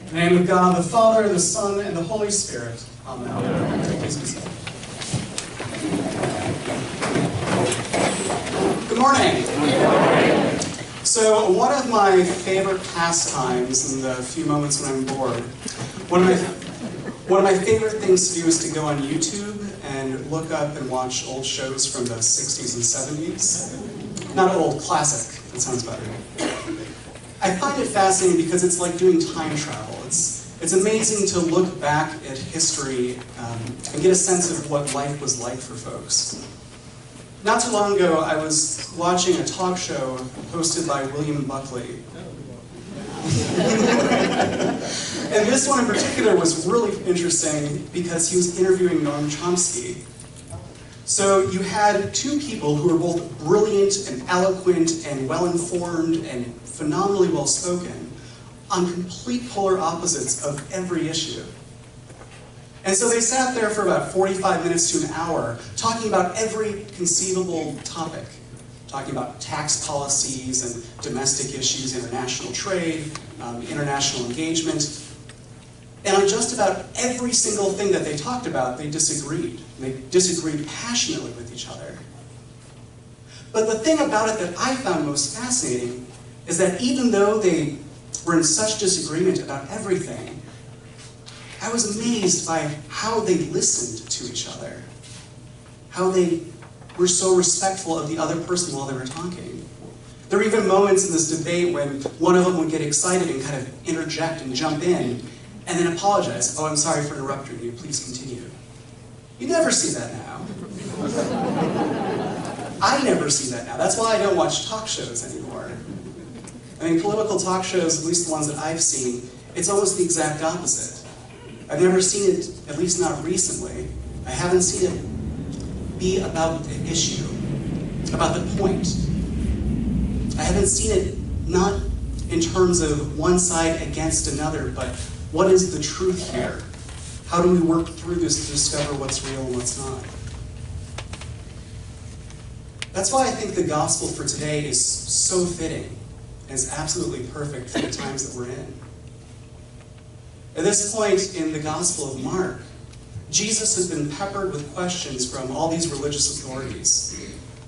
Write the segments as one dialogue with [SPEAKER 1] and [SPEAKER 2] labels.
[SPEAKER 1] In the name of God, the Father, the Son, and the Holy Spirit. Amen. Please be seated. Good morning. Good morning. So, one of my favorite pastimes in the few moments when I'm bored, one of my favorite things to do is to go on YouTube and look up and watch old shows from the 60s and 70s. Not old, classic. That sounds better. I find it fascinating because it's like doing time travel. It's amazing to look back at history and get a sense of what life was like for folks. Not too long ago, I was watching a talk show hosted by William Buckley. And this one in particular was really interesting because he was interviewing Noam Chomsky. So you had two people who were both brilliant and eloquent and well-informed and phenomenally well-spoken on complete polar opposites of every issue. And so they sat there for about 45 minutes to an hour talking about every conceivable topic. Talking about tax policies and domestic issues, international trade, international engagement. And on just about every single thing that they talked about, they disagreed. They disagreed passionately with each other. But the thing about it that I found most fascinating is that even though they were in such disagreement about everything, I was amazed by how they listened to each other. How they were so respectful of the other person while they were talking. There were even moments in this debate when one of them would get excited and kind of interject and jump in, and then apologize. Oh, I'm sorry for interrupting you, please continue. You never see that now. I never see that now. That's why I don't watch talk shows anymore. I mean, political talk shows, at least the ones that I've seen, it's almost the exact opposite. I've never seen it, at least not recently, I haven't seen it be about the issue, about the point. I haven't seen it not in terms of one side against another, but what is the truth here? How do we work through this to discover what's real and what's not? That's why I think the gospel for today is so fitting and is absolutely perfect for the times that we're in. At this point in the Gospel of Mark, Jesus has been peppered with questions from all these religious authorities.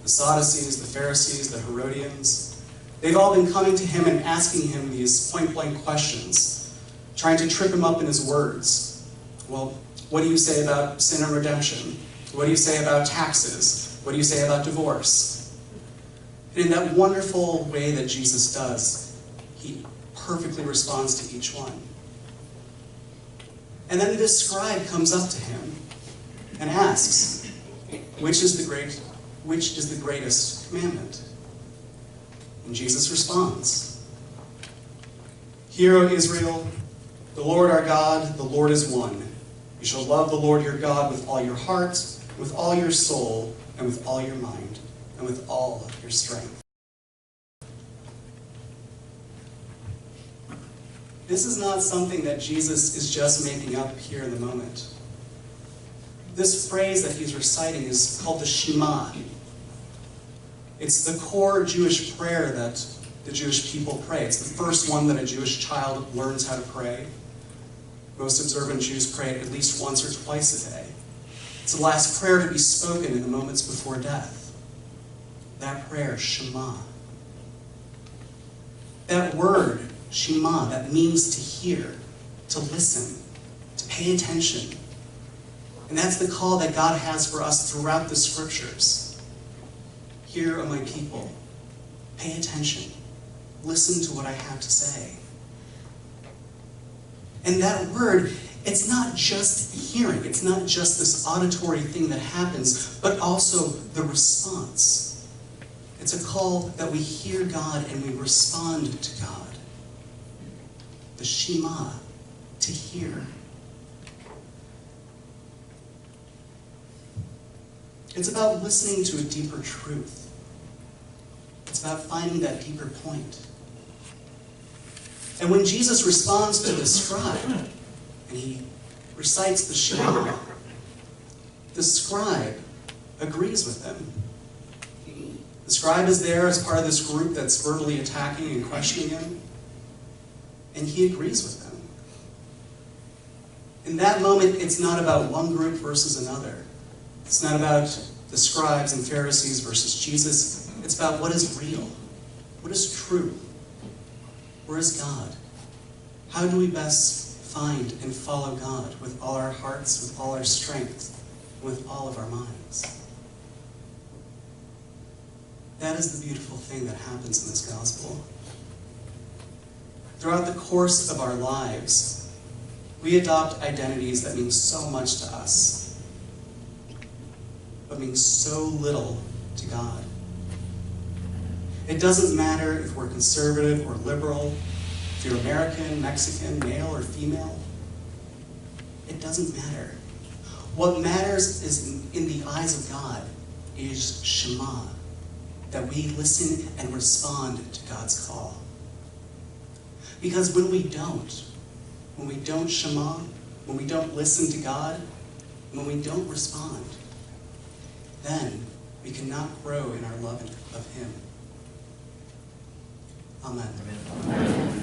[SPEAKER 1] The Sadducees, the Pharisees, the Herodians. They've all been coming to him and asking him these point-blank questions, trying to trip him up in his words. Well, what do you say about sin and redemption? What do you say about taxes? What do you say about divorce? And in that wonderful way that Jesus does, he perfectly responds to each one. And then this scribe comes up to him and asks, which is the greatest commandment? And Jesus responds, Hear, O Israel, the Lord our God, the Lord is one. You shall love the Lord your God with all your heart, with all your soul, and with all your mind, and with all your strength. This is not something that Jesus is just making up here in the moment. This phrase that he's reciting is called the Shema. It's the core Jewish prayer that the Jewish people pray. It's the first one that a Jewish child learns how to pray. Most observant Jews pray it at least once or twice a day. It's the last prayer to be spoken in the moments before death. That prayer, Shema. That word, Shema, that means to hear, to listen, to pay attention. And that's the call that God has for us throughout the scriptures. Hear, O my people, pay attention, listen to what I have to say. And that word, it's not just hearing, it's not just this auditory thing that happens, but also the response. It's a call that we hear God and we respond to God. The Shema, to hear. It's about listening to a deeper truth. It's about finding that deeper point. And when Jesus responds to the scribe, and he recites the Shema, the scribe agrees with him. The scribe is there as part of this group that's verbally attacking and questioning him. And he agrees with them. In that moment, it's not about one group versus another. It's not about the scribes and Pharisees versus Jesus. It's about what is real, what is true, where is God? How do we best find and follow God with all our hearts, with all our strength, with all of our minds? That is the beautiful thing that happens in this gospel. Throughout the course of our lives, we adopt identities that mean so much to us, but mean so little to God. It doesn't matter if we're conservative or liberal, if you're American, Mexican, male or female. It doesn't matter. What matters is, in the eyes of God, is Shema, that we listen and respond to God's call. Because when we don't Shema, when we don't listen to God, when we don't respond, then we cannot grow in our love of Him. Amen.
[SPEAKER 2] Amen.